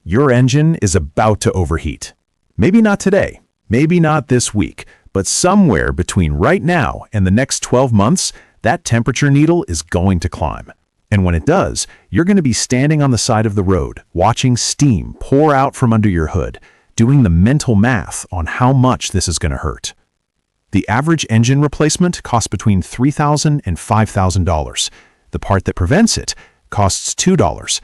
Your engine is about to overheat. Maybe not today, maybe not this week, but somewhere between right now and the next 12 months, that temperature needle is going to climb. And when it does, you're going to be standing on the side of the road, watching steam pour out from under your hood, doing the mental math on how much this is going to hurt. The average engine replacement costs between $3,000 and $5,000. The part that prevents it costs $2.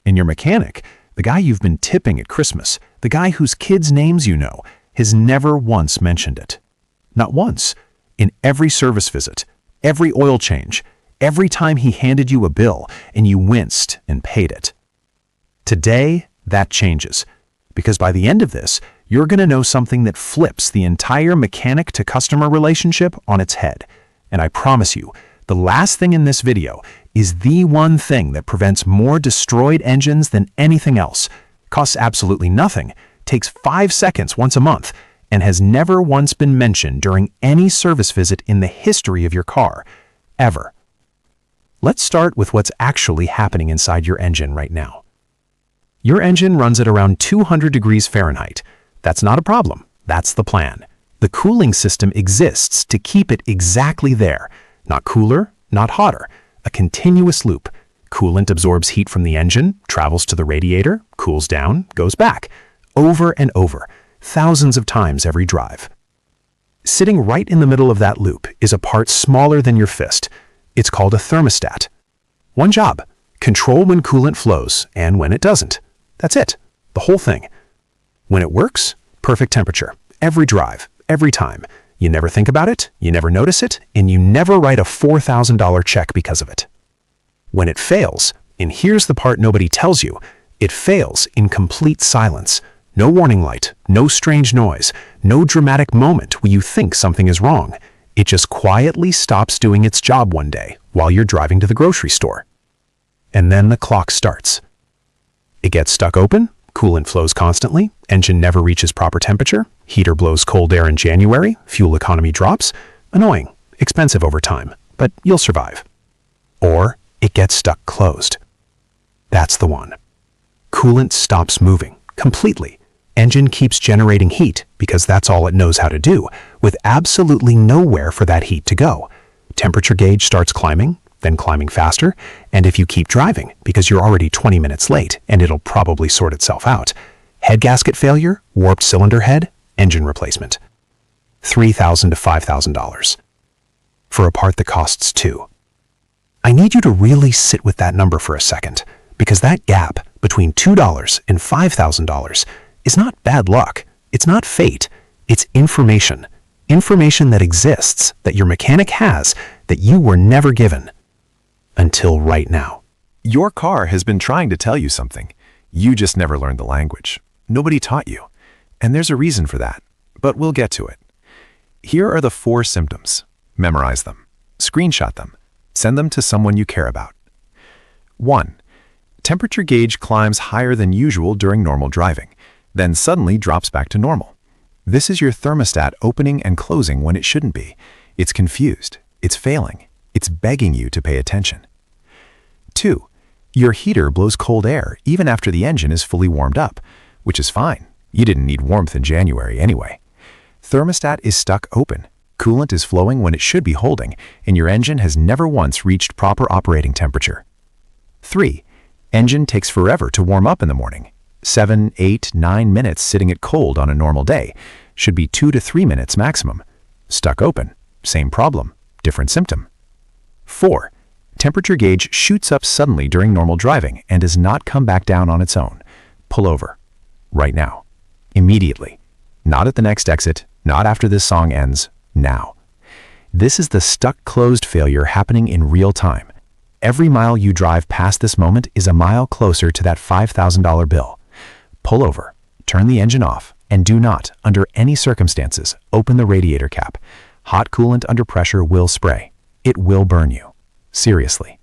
And your mechanic, the guy you've been tipping at Christmas, the guy whose kids' names you know, has never once mentioned it. Not once. In every service visit, every oil change, every time he handed you a bill and you winced and paid it. Today, that changes. Because by the end of this, you're going to know something that flips the entire mechanic-to-customer relationship on its head. And I promise you, the last thing in this video is the one thing that prevents more destroyed engines than anything else, costs absolutely nothing, takes 5 seconds once a month, and has never once been mentioned during any service visit in the history of your car, ever. Let's start with what's actually happening inside your engine right now. Your engine runs at around 200 degrees Fahrenheit. That's not a problem. That's the plan. The cooling system exists to keep it exactly there. Not cooler, not hotter. A continuous loop. Coolant absorbs heat from the engine, travels to the radiator, cools down, goes back. Over and over. Thousands of times every drive. Sitting right in the middle of that loop is a part smaller than your fist. It's called a thermostat. One job. Control when coolant flows and when it doesn't. That's it. The whole thing. When it works, perfect temperature. Every drive, every time. You never think about it, you never notice it, and you never write a $4,000 check because of it. When it fails, and here's the part nobody tells you, it fails in complete silence. No warning light, no strange noise, no dramatic moment where you think something is wrong. It just quietly stops doing its job one day while you're driving to the grocery store. And then the clock starts. It gets stuck open, coolant flows constantly, engine never reaches proper temperature, heater blows cold air in January, fuel economy drops. Annoying, expensive over time, but you'll survive. Or it gets stuck closed. That's the one. Coolant stops moving, completely. Engine keeps generating heat because that's all it knows how to do, with absolutely nowhere for that heat to go. Temperature gauge starts climbing, then climbing faster, and if you keep driving, because you're already 20 minutes late, and it'll probably sort itself out. Head gasket failure, warped cylinder head, engine replacement. $3,000 to $5,000. For a part that costs $2,000. I need you to really sit with that number for a second, because that gap between $2,000 and $5,000 is not bad luck. It's not fate. It's information. Information that exists, that your mechanic has, that you were never given. Until right now. Your car has been trying to tell you something. You just never learned the language. Nobody taught you. And there's a reason for that. But we'll get to it. Here are the 4 symptoms. Memorize them. Screenshot them. Send them to someone you care about. 1. Temperature gauge climbs higher than usual during normal driving, then suddenly drops back to normal. This is your thermostat opening and closing when it shouldn't be. It's confused. It's failing. It's begging you to pay attention. 2. Your heater blows cold air even after the engine is fully warmed up, which is fine. You didn't need warmth in January anyway. Thermostat is stuck open. Coolant is flowing when it should be holding, and your engine has never once reached proper operating temperature. 3. Engine takes forever to warm up in the morning. 7, 8, 9 minutes sitting at cold on a normal day. Should be 2 to 3 minutes maximum. Stuck open. Same problem. Different symptom. 4. Temperature gauge shoots up suddenly during normal driving and does not come back down on its own. Pull over. Right now. Immediately. Not at the next exit. Not after this song ends. Now. This is the stuck closed failure happening in real time. Every mile you drive past this moment is a mile closer to that $5,000 bill. Pull over. Turn the engine off. And do not, under any circumstances, open the radiator cap. Hot coolant under pressure will spray. It will burn you. Seriously.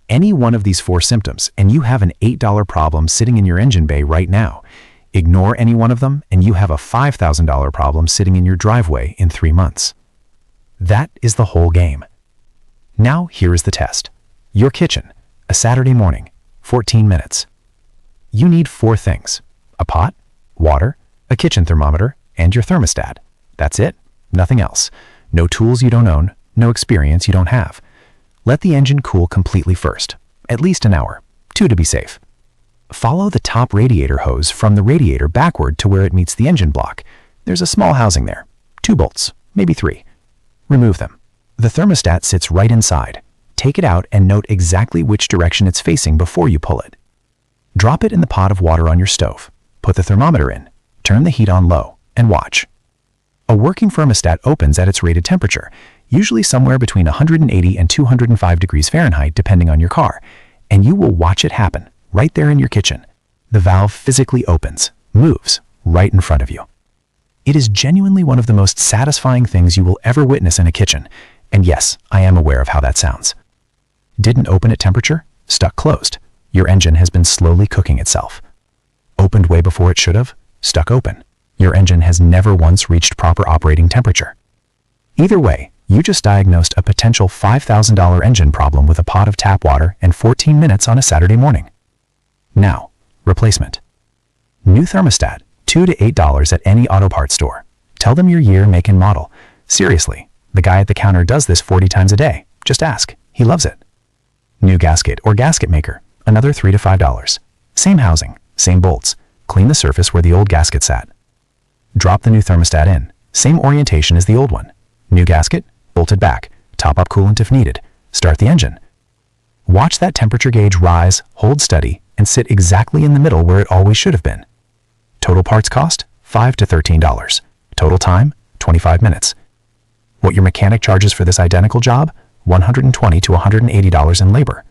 Any one of these 4 symptoms, and you have an $8 problem sitting in your engine bay right now. Ignore any one of them, and you have a $5,000 problem sitting in your driveway in 3 months. That is the whole game. Now here is the test. Your kitchen, a Saturday morning, 14 minutes. You need 4 things: a pot, water, a kitchen thermometer, and your thermostat. That's it. Nothing else. No tools you don't own, no experience you don't have. Let the engine cool completely first, at least an hour, 2 to be safe. Follow the top radiator hose from the radiator backward to where it meets the engine block. There's a small housing there, 2 bolts, maybe 3. Remove them. The thermostat sits right inside. Take it out and note exactly which direction it's facing before you pull it. Drop it in the pot of water on your stove. Put the thermometer in. Turn the heat on low and watch. A working thermostat opens at its rated temperature, usually somewhere between 180 and 205 degrees Fahrenheit depending on your car, and you will watch it happen right there in your kitchen. The valve physically opens, moves, right in front of you. It is genuinely one of the most satisfying things you will ever witness in a kitchen, and yes, I am aware of how that sounds. Didn't open at temperature? Stuck closed. Your engine has been slowly cooking itself. Opened way before it should have? Stuck open. Your engine has never once reached proper operating temperature. Either way, you just diagnosed a potential $5,000 engine problem with a pot of tap water and 14 minutes on a Saturday morning. Now, replacement. New thermostat, $2 to $8 at any auto parts store. Tell them your year, make, and model. Seriously, the guy at the counter does this 40 times a day. Just ask. He loves it. New gasket or gasket maker, another $3 to $5. Same housing, same bolts. Clean the surface where the old gasket sat. Drop the new thermostat in. Same orientation as the old one. New gasket, bolted back. Top up coolant if needed. Start the engine. Watch that temperature gauge rise, hold steady, and sit exactly in the middle where it always should have been. Total parts cost, $5 to $13. Total time, 25 minutes. What your mechanic charges for this identical job? $120 to $180 in labor.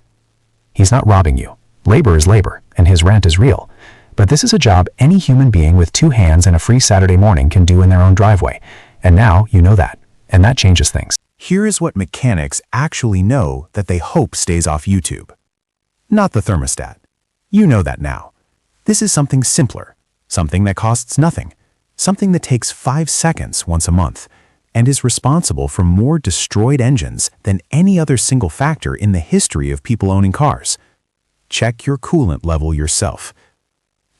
He's not robbing you. Labor is labor, and his rent is real. But this is a job any human being with 2 hands and a free Saturday morning can do in their own driveway. And now you know that, and that changes things. Here is what mechanics actually know that they hope stays off YouTube. Not the thermostat. You know that now. This is something simpler, something that costs nothing, something that takes 5 seconds once a month, and is responsible for more destroyed engines than any other single factor in the history of people owning cars. Check your coolant level yourself.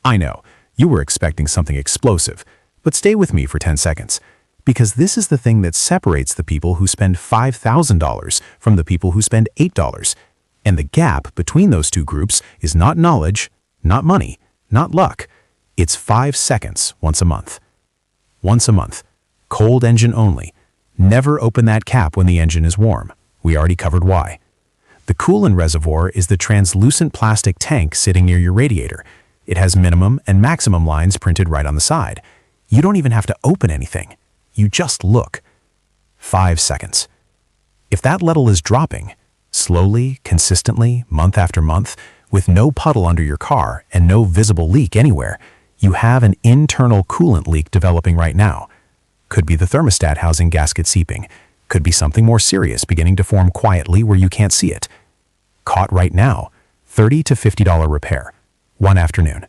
I know, you were expecting something explosive, but stay with me for 10 seconds, because this is the thing that separates the people who spend $5,000 from the people who spend $8. And the gap between those two groups is not knowledge, not money, not luck. It's 5 seconds once a month. Once a month. Cold engine only. Never open that cap when the engine is warm. We already covered why. The coolant reservoir is the translucent plastic tank sitting near your radiator. It has minimum and maximum lines printed right on the side. You don't even have to open anything. You just look. 5 seconds. If that level is dropping, slowly, consistently, month after month, with no puddle under your car and no visible leak anywhere, you have an internal coolant leak developing right now. Could be the thermostat housing gasket seeping. Could be something more serious beginning to form quietly where you can't see it. Caught right now, $30 to $50 repair. 1 afternoon.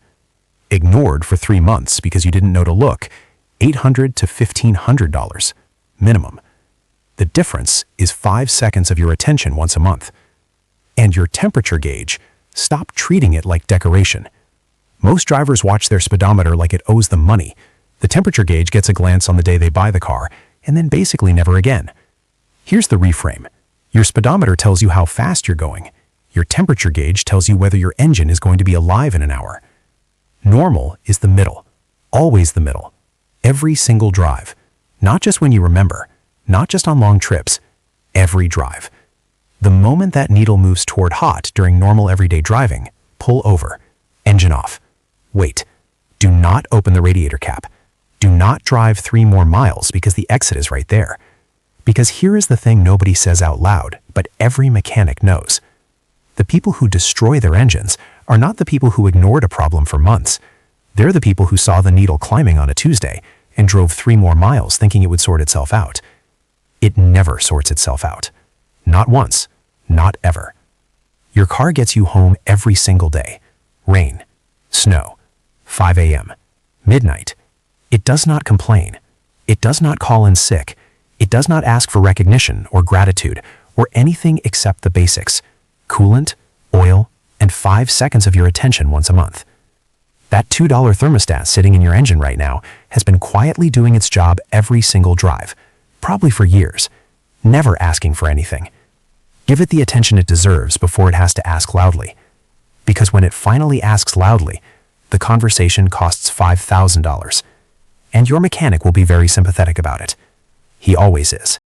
Ignored for 3 months because you didn't know to look. $800 to $1,500. Minimum. The difference is 5 seconds of your attention once a month. And your temperature gauge, stop treating it like decoration. Most drivers watch their speedometer like it owes them money. The temperature gauge gets a glance on the day they buy the car, and then basically never again. Here's the reframe. Your speedometer tells you how fast you're going. Your temperature gauge tells you whether your engine is going to be alive in an hour. Normal is the middle. Always the middle. Every single drive. Not just when you remember. Not just on long trips. Every drive. The moment that needle moves toward hot during normal everyday driving, pull over. Engine off. Wait. Do not open the radiator cap. Do not drive 3 more miles because the exit is right there. Because here is the thing nobody says out loud, but every mechanic knows. The people who destroy their engines are not the people who ignored a problem for months. They're the people who saw the needle climbing on a Tuesday and drove 3 more miles thinking it would sort itself out. It never sorts itself out. Not once. Not ever. Your car gets you home every single day. Rain. Snow. 5 a.m. Midnight. It does not complain. It does not call in sick. It does not ask for recognition or gratitude or anything except the basics. Coolant, oil, and 5 seconds of your attention once a month. That $2 thermostat sitting in your engine right now has been quietly doing its job every single drive, probably for years, never asking for anything. Give it the attention it deserves before it has to ask loudly. Because when it finally asks loudly, the conversation costs $5,000. And your mechanic will be very sympathetic about it. He always is.